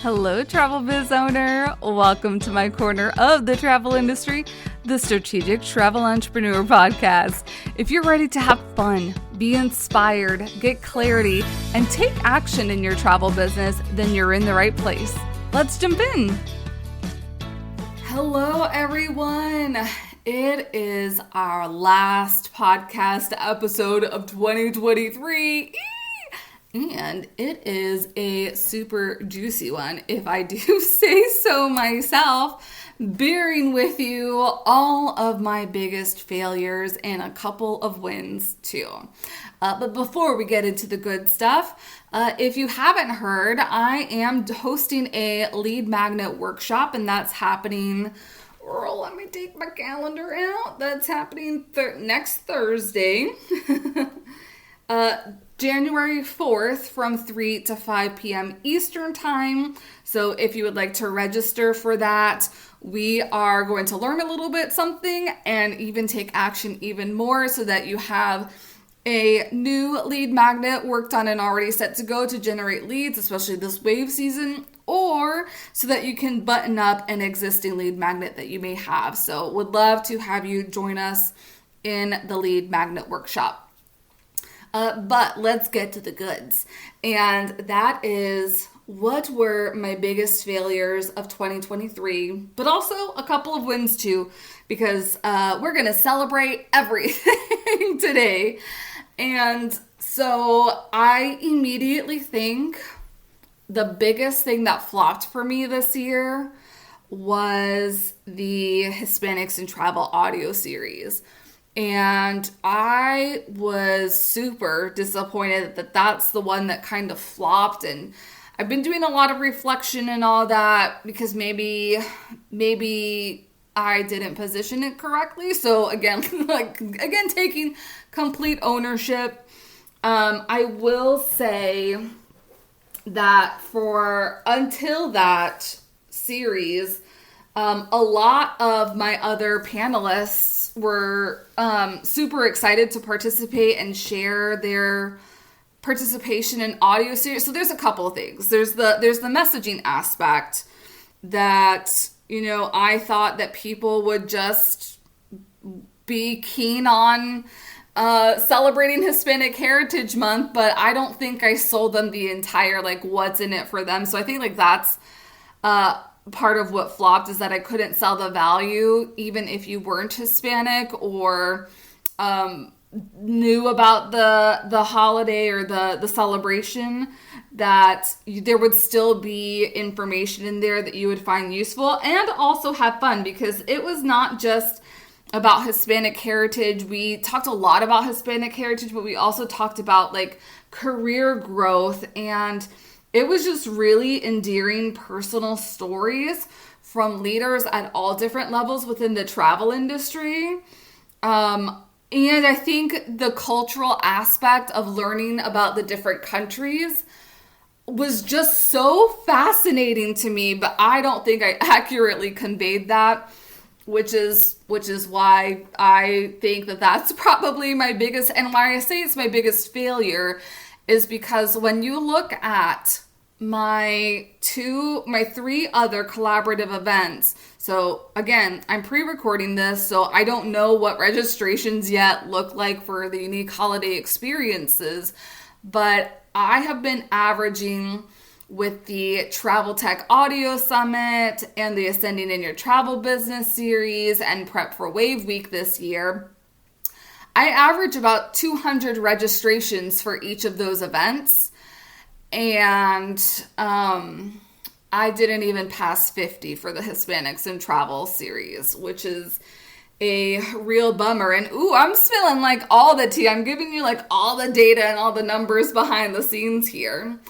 Hello, travel biz owner. Welcome to my corner of the travel industry, the Strategic Travel Entrepreneur Podcast. If you're ready to have fun, be inspired, get clarity, and take action in your travel business, then you're in the right place. Let's jump in. Hello, everyone. It is our last podcast episode of 2023. And it is a super juicy one, if I do say so myself, bearing with you all of my biggest failures and a couple of wins too. But before we get into the good stuff, if you haven't heard, I am hosting a lead magnet workshop, and that's happening, let me take my calendar out, that's happening next Thursday. January 4th from 3 to 5 p.m. Eastern Time. So if you would like to register for that, we are going to learn a little bit something and even take action even more so that you have a new lead magnet worked on and already set to go to generate leads, especially this wave season, or so that you can button up an existing lead magnet that you may have. So would love to have you join us in the lead magnet workshop. But let's get to the goods. And that is, what were my biggest failures of 2023, but also a couple of wins too, because we're going to celebrate everything today. And so I immediately think the biggest thing that flopped for me this year was the Hispanics in Travel audio series. And I was super disappointed that that's the one that kind of flopped. And I've been doing a lot of reflection and all that because maybe I didn't position it correctly. So again, taking complete ownership. I will say that until that series, a lot of my other panelists were super excited to participate and share their participation in audio series. So there's a couple of things. There's the messaging aspect that, I thought that people would just be keen on celebrating Hispanic Heritage Month, but I don't think I sold them the entire, what's in it for them. So I think that's part of what flopped, is that I couldn't sell the value, even if you weren't Hispanic or knew about the holiday or the celebration, that there would still be information in there that you would find useful and also have fun, because it was not just about Hispanic heritage. We talked a lot about Hispanic heritage, but we also talked about career growth, and it was just really endearing personal stories from leaders at all different levels within the travel industry. And I think the cultural aspect of learning about the different countries was just so fascinating to me, but I don't think I accurately conveyed that, which is why I think that that's probably my biggest, and why I say it's my biggest failure, is because when you look at my three other collaborative events. So again, I'm pre-recording this, so I don't know what registrations yet look like for the unique holiday experiences, but I have been averaging with the Travel Tech Audio Summit and the Ascending in Your Travel Business series and Prep for Wave Week this year. I average about 200 registrations for each of those events. And I didn't even pass 50 for the Hispanics in Travel series, which is a real bummer. And I'm spilling all the tea. I'm giving you all the data and all the numbers behind the scenes here.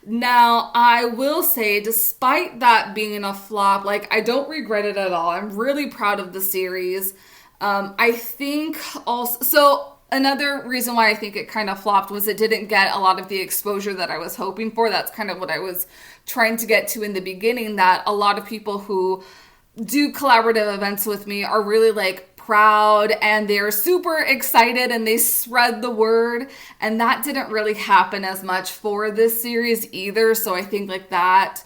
Now, I will say, despite that being a flop, I don't regret it at all. I'm really proud of the series. I think also, so another reason why I think it kind of flopped was it didn't get a lot of the exposure that I was hoping for. That's kind of what I was trying to get to in the beginning, that a lot of people who do collaborative events with me are really proud and they're super excited and they spread the word. And that didn't really happen as much for this series either. So I think that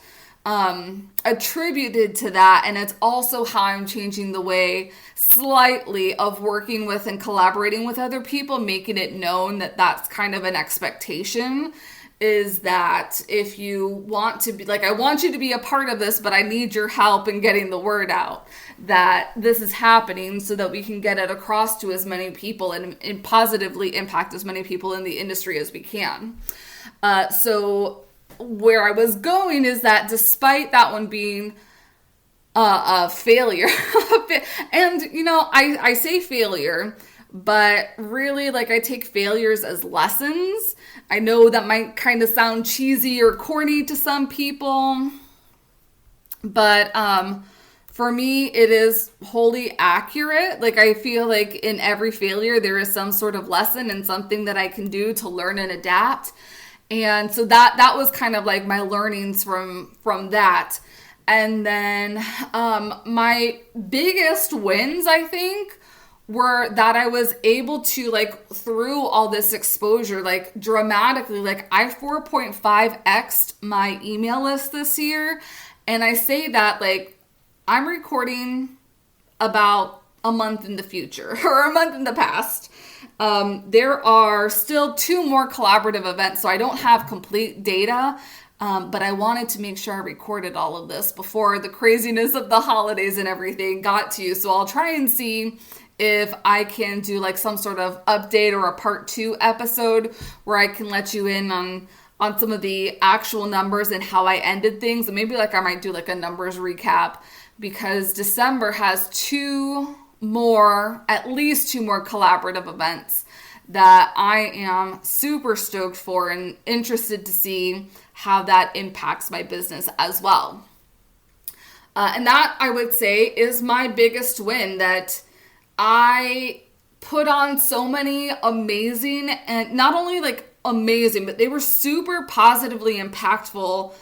attributed to that. And it's also how I'm changing the way slightly of working with and collaborating with other people, making it known that that's kind of an expectation, is that if you want to be, like, I want you to be a part of this, but I need your help in getting the word out that this is happening so that we can get it across to as many people and positively impact as many people in the industry as we can. So where I was going is that despite that one being a failure, and, you know, I say failure, but really, like, I take failures as lessons. I know that might kind of sound cheesy or corny to some people, but for me, it is wholly accurate. Like, I feel like in every failure, there is some sort of lesson and something that I can do to learn and adapt. And so that was kind of like my learnings from that. And then my biggest wins, I think, were that I was able to, like, through all this exposure, like, dramatically, like, I 4.5x'd my email list this year. And I say that, like, I'm recording about a month in the future or a month in the past. There are still 2 more collaborative events, so I don't have complete data, but I wanted to make sure I recorded all of this before the craziness of the holidays and everything got to you. So I'll try and see if I can do, like, some sort of update or a part 2 episode where I can let you in on some of the actual numbers and how I ended things. And maybe, like, I might do, like, a numbers recap, because December has at least two more collaborative events that I am super stoked for and interested to see how that impacts my business as well. And that, I would say, is my biggest win, that I put on so many amazing, and not only, like, amazing, but they were super positively impactful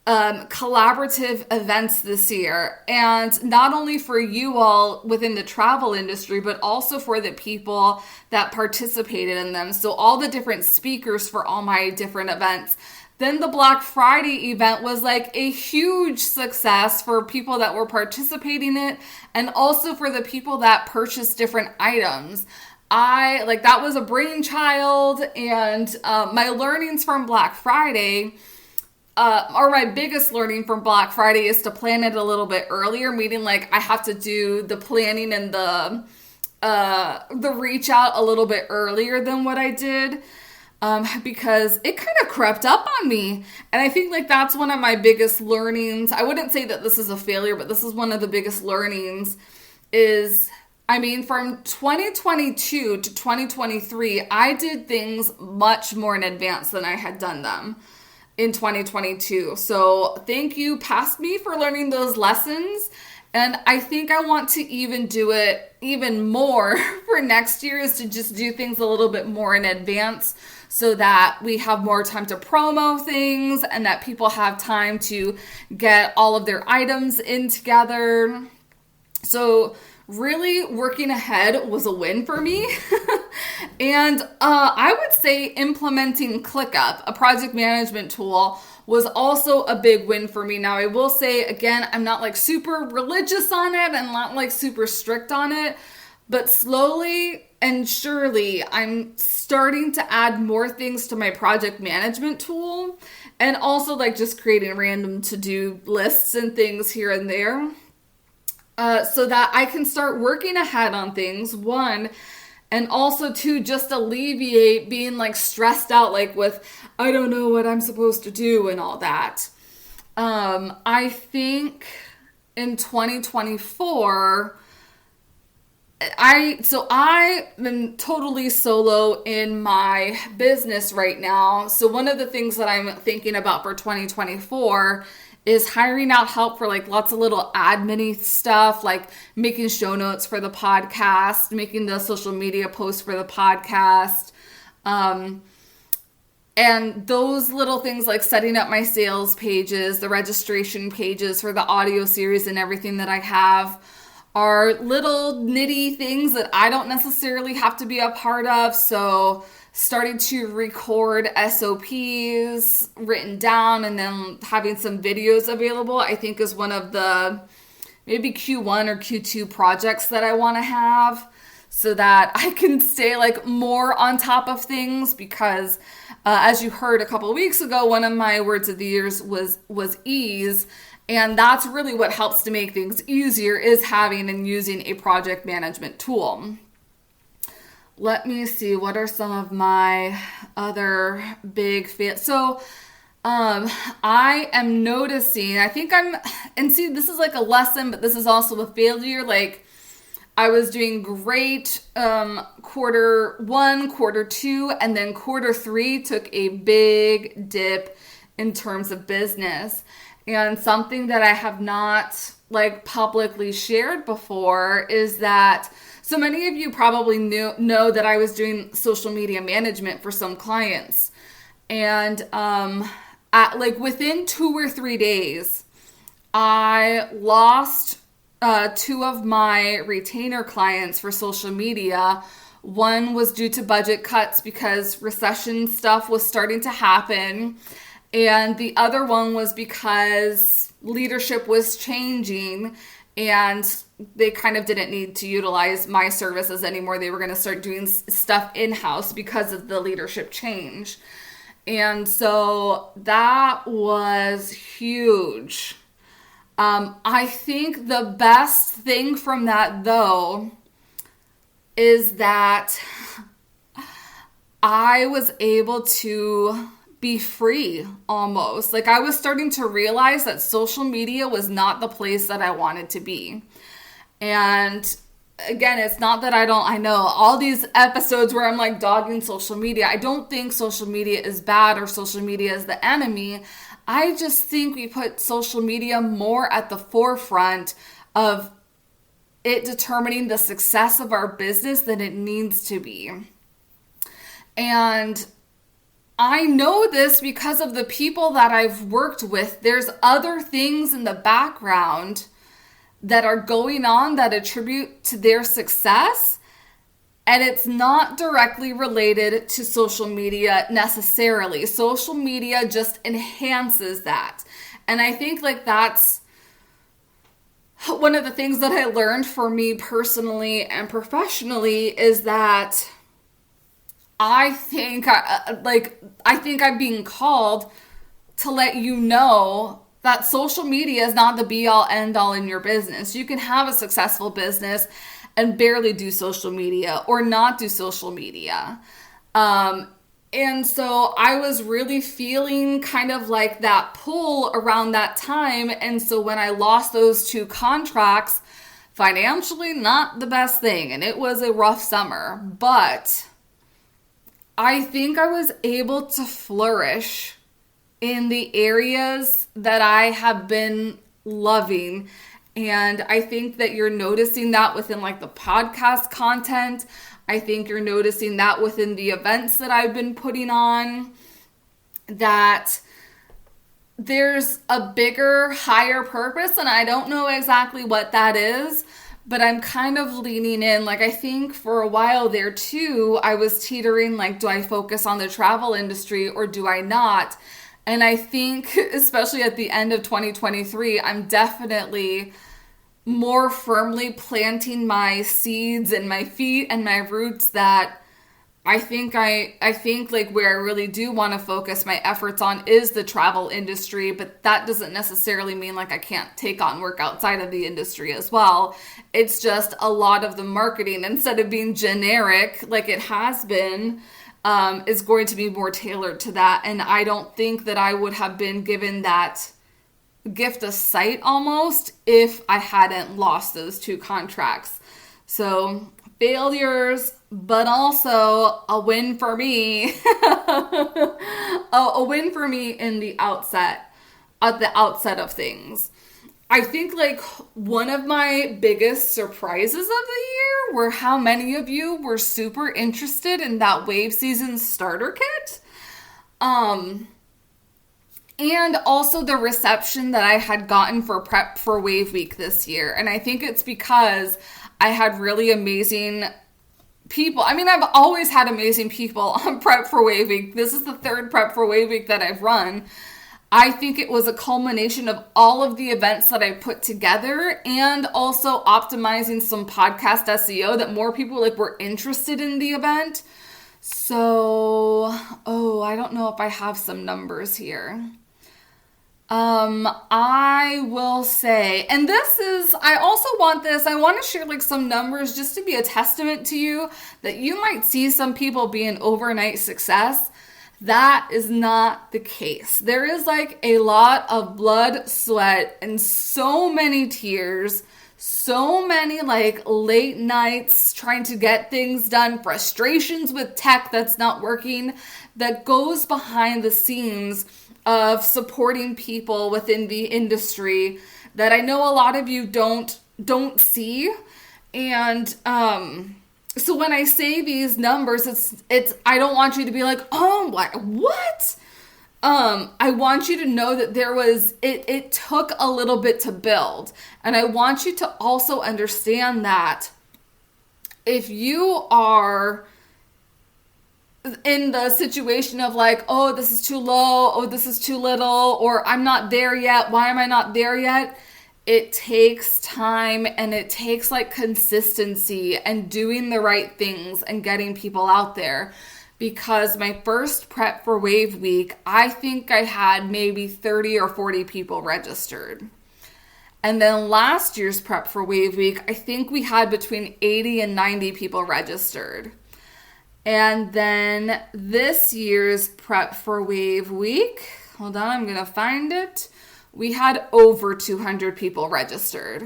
collaborative events this year. And not only for you all within the travel industry, but also for the people that participated in them. So all the different speakers for all my different events. Then the Black Friday event was, like, a huge success for people that were participating in it, and also for the people that purchased different items. That was a brainchild, and my learnings from Black Friday, or my biggest learning from Black Friday, is to plan it a little bit earlier, meaning, like, I have to do the planning and the reach out a little bit earlier than what I did. Because it kind of crept up on me. And I think, like, that's one of my biggest learnings. I wouldn't say that this is a failure, but this is one of the biggest learnings is, I mean, from 2022 to 2023, I did things much more in advance than I had done them in 2022. So thank you, past me, for learning those lessons. And I think I want to even do it even more for next year, is to just do things a little bit more in advance so that we have more time to promo things and that people have time to get all of their items in together. So really working ahead was a win for me. And I would say implementing ClickUp, a project management tool, was also a big win for me. Now, I will say, again, I'm not, like, super religious on it and not, like, super strict on it, but slowly and surely I'm starting to add more things to my project management tool, and also, like, just creating random to-do lists and things here and there, so that I can start working ahead on things, one, and also to just alleviate being, like, stressed out, like, with, I don't know what I'm supposed to do and all that. I think in 2024, I'm totally solo in my business right now. So one of the things that I'm thinking about for 2024 is hiring out help for, like, lots of little admin-y stuff, like making show notes for the podcast, making the social media posts for the podcast, and those little things, like setting up my sales pages, the registration pages for the audio series and everything that I have, are little nitty things that I don't necessarily have to be a part of. So started to record SOPs written down and then having some videos available, I think is one of the maybe Q1 or Q2 projects that I want to have, so that I can stay like more on top of things, because as you heard a couple of weeks ago, one of my words of the years was ease. And that's really what helps to make things easier, is having and using a project management tool. Let me see, what are some of my other big So I am noticing, and see, this is like a lesson, but this is also a failure. Like, I was doing great quarter 1, quarter 2, and then quarter 3 took a big dip in terms of business. And something that I have not like publicly shared before is that, so many of you probably know that I was doing social media management for some clients. And within 2 or 3 days, I lost 2 of my retainer clients for social media. One was due to budget cuts because recession stuff was starting to happen. And the other one was because leadership was changing and they kind of didn't need to utilize my services anymore. They were going to start doing stuff in-house because of the leadership change. And so that was huge. I think the best thing from that, though, is that I was able to be free almost. Like, I was starting to realize that social media was not the place that I wanted to be. And again, it's not that I know all these episodes where I'm like dogging social media. I don't think social media is bad or social media is the enemy. I just think we put social media more at the forefront of it determining the success of our business than it needs to be. And I know this because of the people that I've worked with. There's other things in the background that are going on that attribute to their success, and it's not directly related to social media necessarily. Social media just enhances that. And I think like that's one of the things that I learned for me personally and professionally, is that I think I'm being called to let you know that social media is not the be all end all in your business. You can have a successful business and barely do social media or not do social media. And so I was really feeling kind of like that pull around that time. And so when I lost those 2 contracts, financially not the best thing. And it was a rough summer, but I think I was able to flourish in the areas that I have been loving. And I think that you're noticing that within like the podcast content. I think you're noticing that within the events that I've been putting on, that there's a bigger, higher purpose. And I don't know exactly what that is, but I'm kind of leaning in. Like, I think for a while there too, I was teetering like, do I focus on the travel industry or do I not? And I think, especially at the end of 2023, I'm definitely more firmly planting my seeds and my feet and my roots, that I think like where I really do want to focus my efforts on is the travel industry, but that doesn't necessarily mean like I can't take on work outside of the industry as well. It's just a lot of the marketing, instead of being generic like it has been, is going to be more tailored to that. And I don't think that I would have been given that gift of sight almost if I hadn't lost those 2 contracts. So failures, but also a win for me. A win for me in the outset, at the outset of things. I think like one of my biggest surprises of the year were how many of you were super interested in that Wave Season starter kit. And also the reception that I had gotten for prep for Wave Week this year. And I think it's because I had really amazing people. I mean, I've always had amazing people on Prep for Wave Week. This is the third Prep for Wave Week that I've run. I think it was a culmination of all of the events that I put together and also optimizing some podcast SEO that more people like were interested in the event. So, I don't know if I have some numbers here. I will say, and this is, I also want this, I want to share like some numbers just to be a testament to you that you might see some people be an overnight success. That is not the case. There is like a lot of blood, sweat, and so many tears, so many like late nights trying to get things done, frustrations with tech that's not working, that goes behind the scenes of supporting people within the industry that I know a lot of you don't see. And so when I say these numbers, it's I don't want you to be like, oh, what? I want you to know that it took a little bit to build. And I want you to also understand that if you are in the situation of like, oh, this is too low, oh, this is too little, or I'm not there yet, why am I not there yet? It takes time and it takes like consistency and doing the right things and getting people out there. Because my first Prep for Wave Week, I think I had maybe 30 or 40 people registered. And then last year's Prep for Wave Week, I think we had between 80 and 90 people registered. And then this year's Prep for Wave Week, hold on, I'm going to find it. We had over 200 people registered.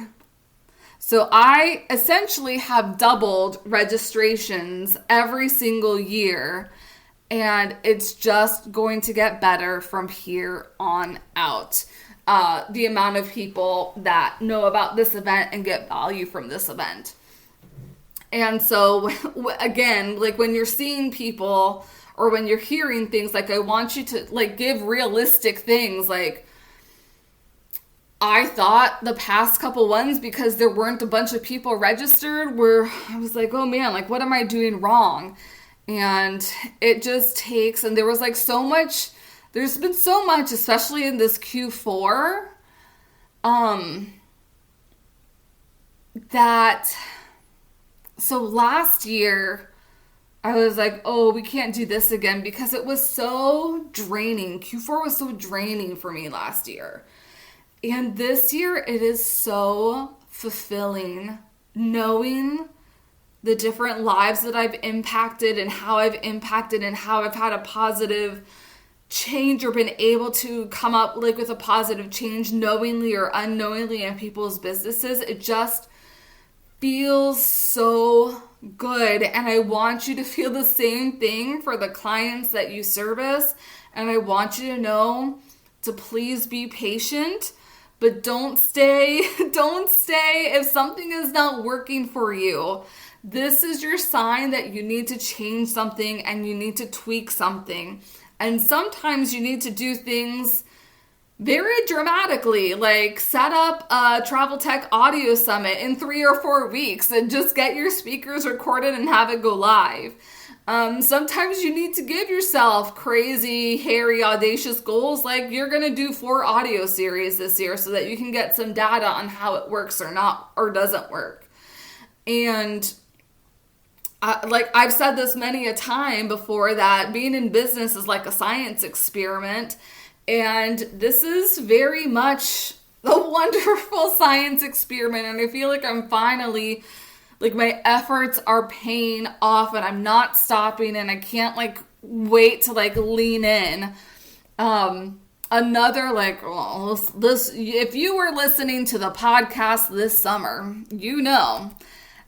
So I essentially have doubled registrations every single year, and it's just going to get better from here on out. The amount of people that know about this event and get value from this event. And so, again, like when you're seeing people or when you're hearing things, like I want you to like give realistic things. Like I thought the past couple ones, because there weren't a bunch of people registered, I was like, oh man, like what am I doing wrong? And it just takes, and there was like so much, there's been so much, especially in this Q4, so last year, I was like, oh, we can't do this again because it was so draining. Q4 was so draining for me last year. And this year, it is so fulfilling knowing the different lives that I've impacted and how I've impacted and how I've had a positive change or been able to come up like with a positive change knowingly or unknowingly in people's businesses. It just feels so good. And I want you to feel the same thing for the clients that you service. And I want you to know to please be patient, but don't stay if something is not working for you. This is your sign that you need to change something and you need to tweak something. And sometimes you need to do things very dramatically, like set up a Travel Tech Audio Summit in 3 or 4 weeks and just get your speakers recorded and have it go live. Sometimes you need to give yourself crazy, hairy, audacious goals, like you're going to do 4 audio series this year so that you can get some data on how it works or not, or doesn't work. And like I've said this many a time before, that being in business is like a science experiment. And this is very much a wonderful science experiment. And I feel like I'm finally, like my efforts are paying off and I'm not stopping and I can't like wait to like lean in. Another like, well, this, if you were listening to the podcast this summer, you know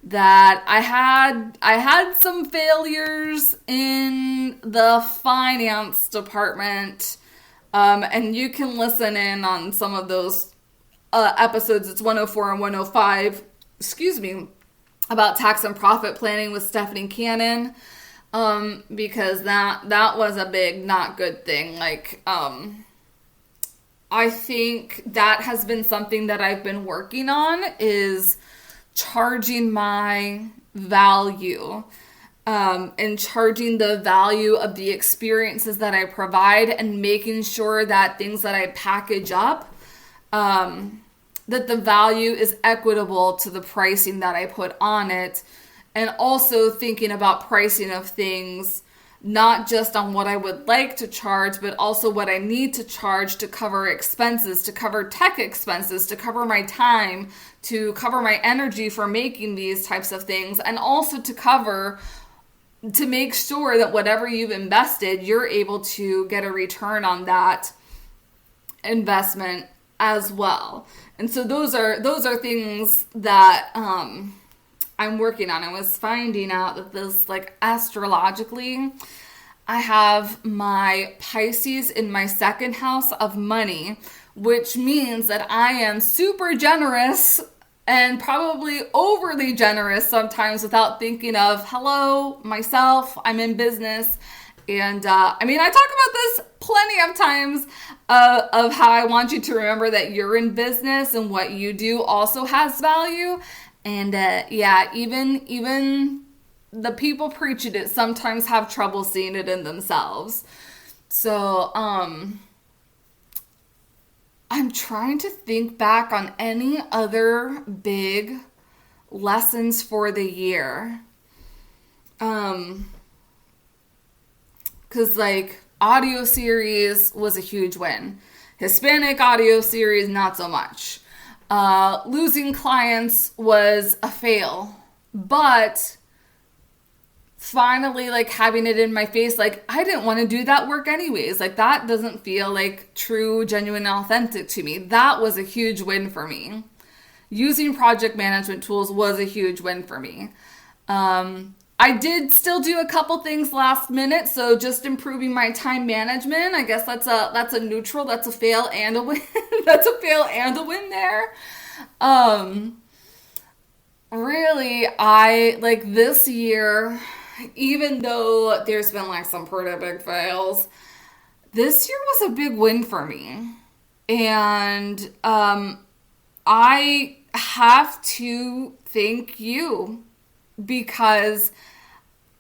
that I had some failures in the finance department. And you can listen in on some of those episodes. It's 104 and 105, about tax and profit planning with Stephanie Cannon. Because that was a big not good thing. Like, I think that has been something that I've been working on, is charging my value. and charging the value of the experiences that I provide, and making sure that things that I package up, that the value is equitable to the pricing that I put on it. And also thinking about pricing of things, not just on what I would like to charge, but also what I need to charge to cover expenses, to cover tech expenses, to cover my time, to cover my energy for making these types of things, and also to make sure that whatever you've invested, you're able to get a return on that investment as well. And so those are things that I'm working on. I was finding out that this, like, astrologically, I have my Pisces in my second house of money, which means that I am super generous and probably overly generous sometimes without thinking of, hello, myself, I'm in business. And I talk about this plenty of times of how I want you to remember that you're in business and what you do also has value. And even the people preaching it sometimes have trouble seeing it in themselves. So I'm trying to think back on any other big lessons for the year. Because, like, audio series was a huge win. Hispanic audio series, not so much. Losing clients was a fail. But finally, like, having it in my face, like, I didn't want to do that work anyways. Like, that doesn't feel like true, genuine, and authentic to me. That was a huge win for me. Using project management tools was a huge win for me. I did still do a couple things last minute, so just improving my time management. I guess that's a neutral. That's a fail and a win. That's a fail and a win there. Really, I, like, this year, even though there's been, like, some pretty big fails, this year was a big win for me. And I have to thank you, because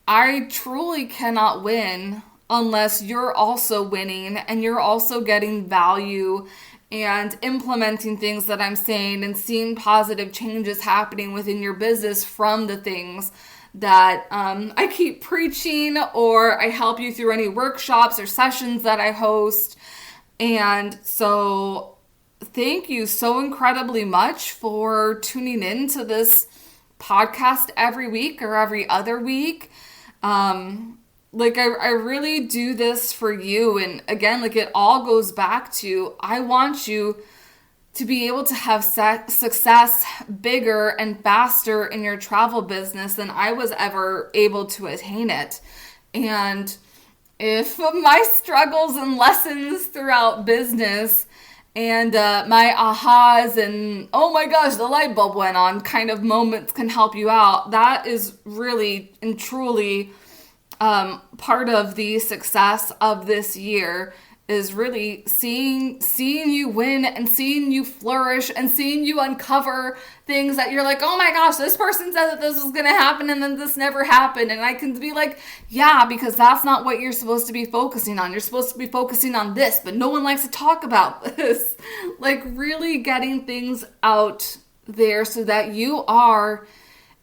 I truly cannot win unless you're also winning and you're also getting value and implementing things that I'm saying and seeing positive changes happening within your business from the things that I keep preaching, or I help you through any workshops or sessions that I host. And so thank you so incredibly much for tuning in to this podcast every week or every other week. I really do this for you. And again, like, it all goes back to, I want you to be able to have success bigger and faster in your travel business than I was ever able to attain it. And if my struggles and lessons throughout business and my ahas and, oh my gosh, the light bulb went on kind of moments can help you out, that is really and truly part of the success of this year, is really seeing you win and seeing you flourish and seeing you uncover things that you're like, oh my gosh, this person said that this was going to happen and then this never happened. And I can be like, yeah, because that's not what you're supposed to be focusing on. You're supposed to be focusing on this, but no one likes to talk about this. Like, really getting things out there so that you are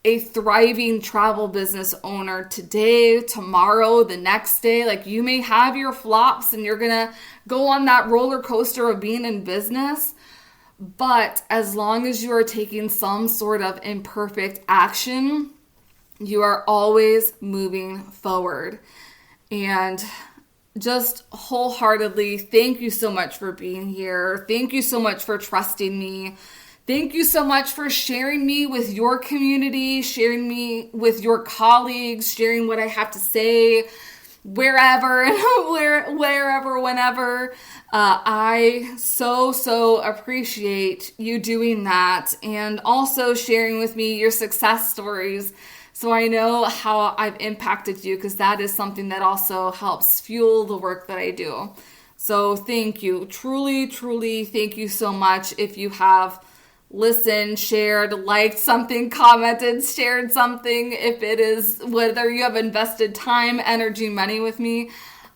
a thriving travel business owner today, tomorrow, the next day. Like, you may have your flops and you're gonna go on that roller coaster of being in business, but as long as you are taking some sort of imperfect action, you are always moving forward. And just wholeheartedly, thank you so much for being here. Thank you so much for trusting me. Thank you so much for sharing me with your community, sharing me with your colleagues, sharing what I have to say wherever, wherever, whenever. I so appreciate you doing that, and also sharing with me your success stories so I know how I've impacted you, because that is something that also helps fuel the work that I do. So thank you. Truly thank you so much if you have listened, shared, liked something, commented, shared something. If it is, whether you have invested time, energy, money with me,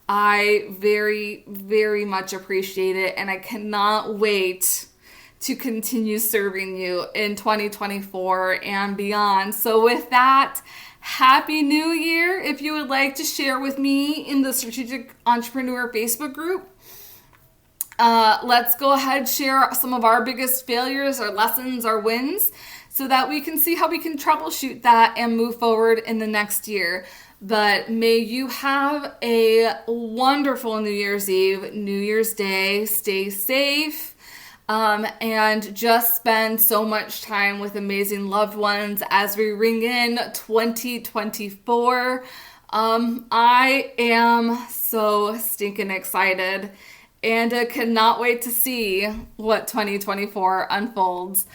I very, very much appreciate it. And I cannot wait to continue serving you in 2024 and beyond. So with that, Happy New Year. If you would like to share with me in the Strategic Entrepreneur Facebook group, let's go ahead and share some of our biggest failures, our lessons, our wins, so that we can see how we can troubleshoot that and move forward in the next year. But may you have a wonderful New Year's Eve, New Year's Day. Stay safe. And just spend so much time with amazing loved ones as we ring in 2024. I am so stinking excited and cannot wait to see what 2024 unfolds.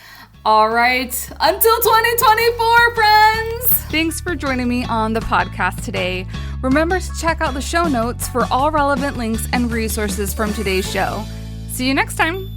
All right, until 2024, friends. Thanks for joining me on the podcast today. Remember to check out the show notes for all relevant links and resources from today's show. See you next time.